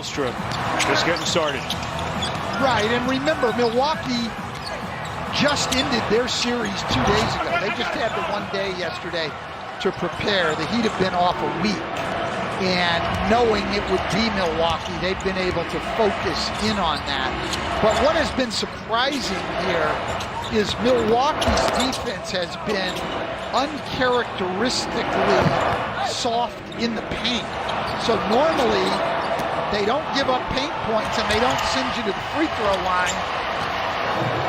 Spoelstra just getting started. Right, and remember, Milwaukee just ended their series 2 days ago. They just had the 1 day yesterday to prepare. The Heat have been off a week, and knowing it would be Milwaukee, they've been able to focus in on that. But what has been surprising here is Milwaukee's defense has been uncharacteristically soft in the paint. So normally, they don't give up paint points and they don't send you to the free throw line.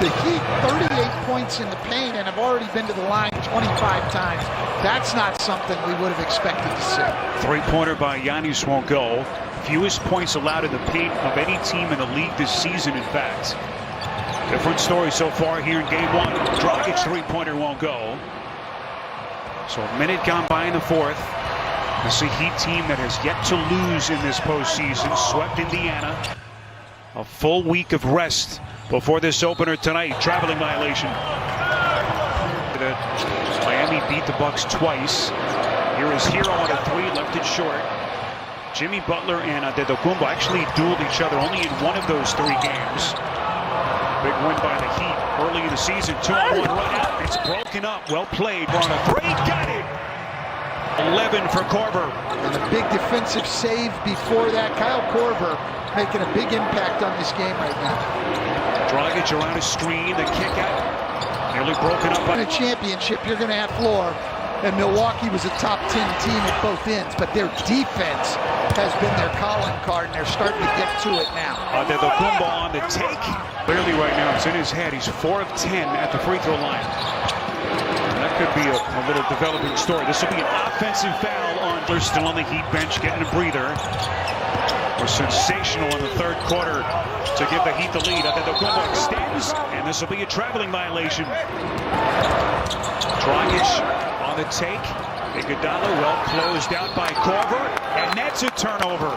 The Heat, 38 points in the paint and have already been to the line 25 times. That's not something we would have expected to see. Three-pointer by Giannis won't go. Fewest points allowed in the paint of any team in the league this season, in fact. Different story so far here in game one. Dragic three-pointer won't go. So a minute gone by in the fourth. This is a Heat team that has yet to lose in this postseason. Swept Indiana. A full week of rest before this opener tonight. Traveling violation. Miami beat the Bucks twice. Here is Hero on a three, left it short. Jimmy Butler and Antetokounmpo actually dueled each other only in one of those 3 games. Big win by the Heat early in the season. 2-on-1 run out. It's broken up. Well played. On a three. Got it. 11 for Korver. And a big defensive save before that. Kyle Korver making a big impact on this game right now. Dragic around a screen. The kick out. Nearly broken up. In a championship, you're going to have floor. And Milwaukee was a top 10 team at both ends, but their defense has been their calling card, and they're starting to get to it now. Antetokounmpo on the take. Clearly right now, it's in his head. He's 4 of 10 at the free throw line. And that could be a little developing story. This will be an offensive foul on. They're still on the Heat bench, getting a breather. Was sensational in the third quarter to give the Heat the lead. Antetokounmpo extends, and this will be a traveling violation. Dragic on the take. Iguodala well closed out by Korver, and that's a turnover.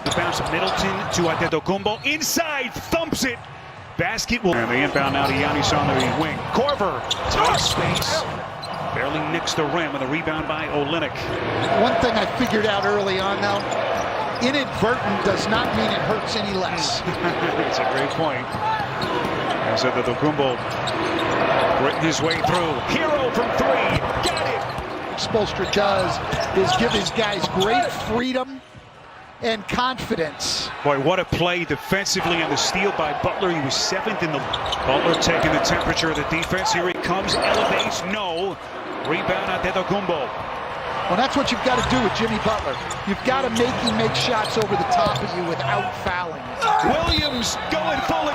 The bounce of Middleton to Antetokounmpo. Inside, thumps it. Basket will. And the inbound now to Giannis on the wing. Korver, tight space. Barely nicks the rim, and the rebound by Olynyk. One thing I figured out early on, though, inadvertent does not mean it hurts any less. That's a great point. As Antetokounmpo gritting his way through. Hero from 3. Got it. Spoelstra does is give his guys great freedom and confidence. Boy, what a play defensively on the steal by Butler. He was 7th in the. Butler taking the temperature of the defense. Here he comes. Elevates. No. Rebound Antetokounmpo. Well, that's what you've got to do with Jimmy Butler. You've got to make him make shots over the top of you without fouling. Williams going full.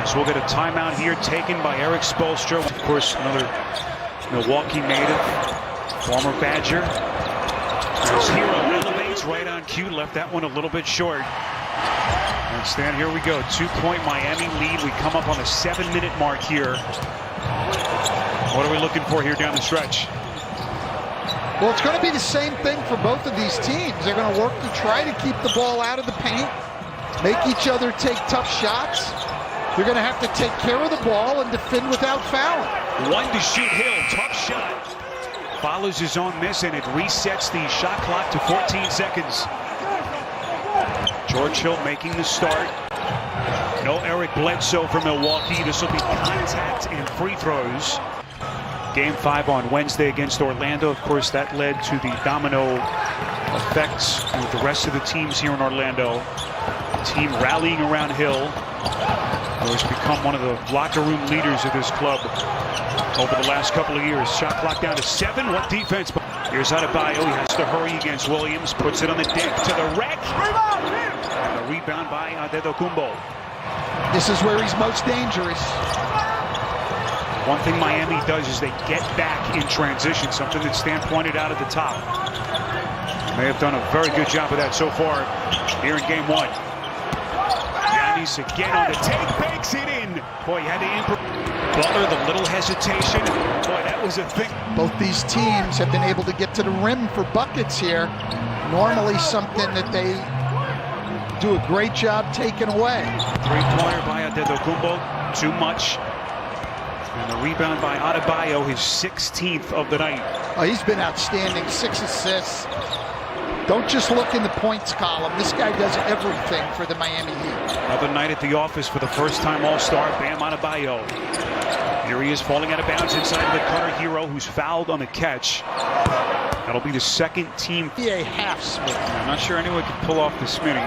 So we'll get a timeout here taken by Erik Spoelstra. Of course, another Milwaukee native, former Badger. As Hero elevates right on cue, left that one a little bit short. And Stan, here we go. 2-point Miami lead. We come up on the 7-minute mark here. What are we looking for here down the stretch? Well, it's going to be the same thing for both of these teams. They're going to work to try to keep the ball out of the paint, make each other take tough shots. They're going to have to take care of the ball and defend without fouling. 1 to shoot. Hill, tough shot. Follows his own miss, and it resets the shot clock to 14 seconds. George Hill making the start. No Eric Bledsoe for Milwaukee. This will be contact and free throws. Game 5 on Wednesday against Orlando. Of course, that led to the domino effects with the rest of the teams here in Orlando. The team rallying around Hill, who has become one of the locker room leaders of this club over the last couple of years. Shot clock down to 7. What defense? Here's Adebayo. He has to hurry against Williams. Puts it on the deck to the rack. And the rebound by Antetokounmpo. This is where he's most dangerous. One thing Miami does is they get back in transition, something that Stan pointed out at the top. They have done a very good job of that so far here in game 1. Giannis again on the take, banks it in. Boy, he had to improve. Butler, the little hesitation. Boy, that was a thing. Both these teams have been able to get to the rim for buckets here. Normally something that they do a great job taking away. Three-pointer by Antetokounmpo, too much. And the rebound by Adebayo, his 16th of the night. Oh, he's been outstanding. 6 assists. Don't just look in the points column. This guy does everything for the Miami Heat. Another night at the office for the first-time All-Star, Bam Adebayo. Here he is falling out of bounds inside of the Cutter hero, who's fouled on the catch. That'll be the second team. A half Smith. I'm not sure anyone can pull off the Smitty.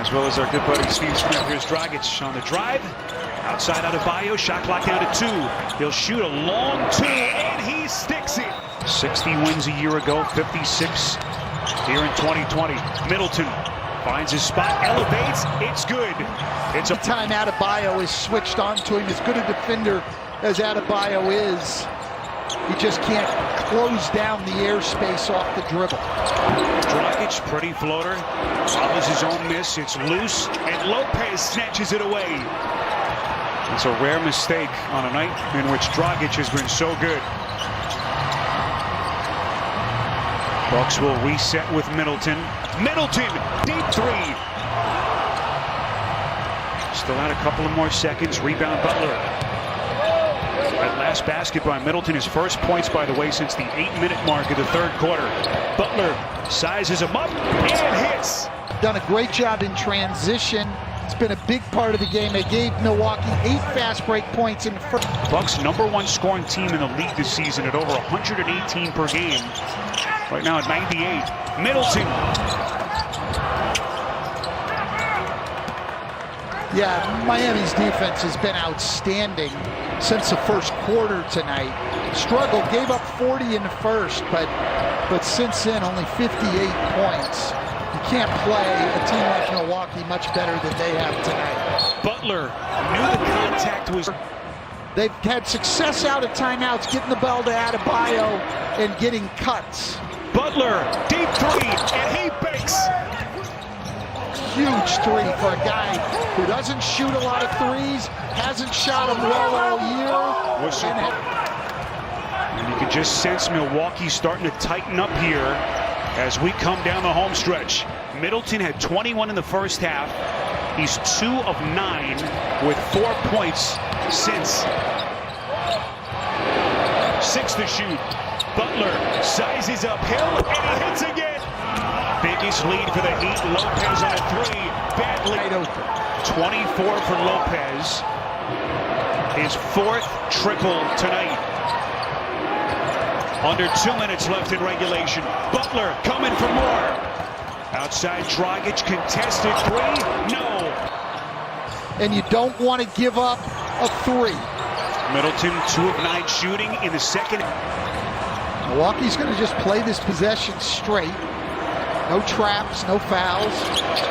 As well as our good buddy Steve Smith. Here's Dragic on the drive. Outside Adebayo, shot clock down to 2. He'll shoot a long 2, and he sticks it. 60 wins a year ago, 56 here in 2020. Middleton finds his spot, elevates, it's good. It's a time Adebayo is switched on to him. As good a defender as Adebayo is, he just can't close down the airspace off the dribble. Dragic, pretty floater, follows his own miss, it's loose, and Lopez snatches it away. It's a rare mistake on a night in which Dragic has been so good. Bucks will reset with Middleton. Middleton, deep 3. Still out a couple of more seconds. Rebound Butler. That last basket by Middleton, his first points, by the way, since the 8-minute mark of the third quarter. Butler sizes him up and hits. Done a great job in transition. It's been a big part of the game. They gave Milwaukee 8 fast break points in the first. Bucks #1 scoring team in the league this season at over 118 per game. Right now at 98. Middleton. Yeah, Miami's defense has been outstanding since the first quarter tonight. Struggled, gave up 40 in the first, but since then only 58 points. You can't play a team like Milwaukee much better than they have tonight. Butler knew the contact was. They've had success out of timeouts, getting the ball to Adebayo and getting cuts. Butler, deep 3, and he banks. Huge 3 for a guy who doesn't shoot a lot of threes, hasn't shot them well all year. And you can just sense Milwaukee starting to tighten up here as we come down the home stretch. Middleton had 21 in the first half. He's 2 of 9 with 4 points since. 6 to shoot. Butler sizes uphill, and he hits again. Biggest lead for the Heat. Lopez on a 3. Badly open. 24 for Lopez. His 4th triple tonight. Under 2 minutes left in regulation. Butler coming for more. Outside Dragic, contested 3. No. And you don't want to give up a 3. Middleton, 2 of 9 shooting in the second. Milwaukee's going to just play this possession straight. No traps, no fouls.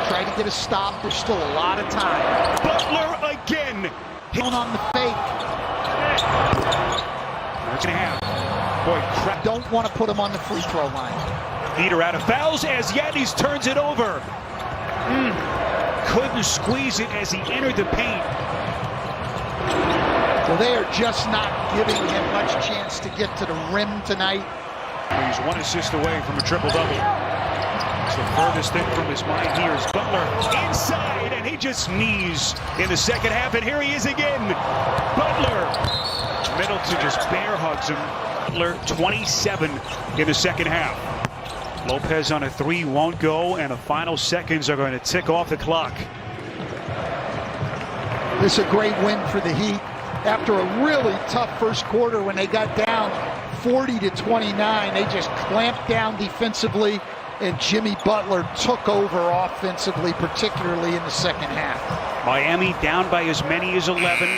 Try to get a stop. There's still a lot of time. Butler again. On the fake. That's gonna happen. Boy, crap. Don't want to put him on the free throw line. Heater out of fouls as Yannis turns it over. Couldn't squeeze it as he entered the paint. Well, they are just not giving him much chance to get to the rim tonight. He's 1 assist away from a triple-double. It's the furthest thing from his mind. Here's Butler inside, and he just knees in the second half, and here he is again. Butler. Middleton just bear hugs him. Butler 27 in the second half. Lopez on a 3 won't go, and the final seconds are going to tick off the clock. This is a great win for the Heat. After a really tough first quarter when they got down 40-29, they just clamped down defensively, and Jimmy Butler took over offensively, particularly in the second half. Miami down by as many as 11.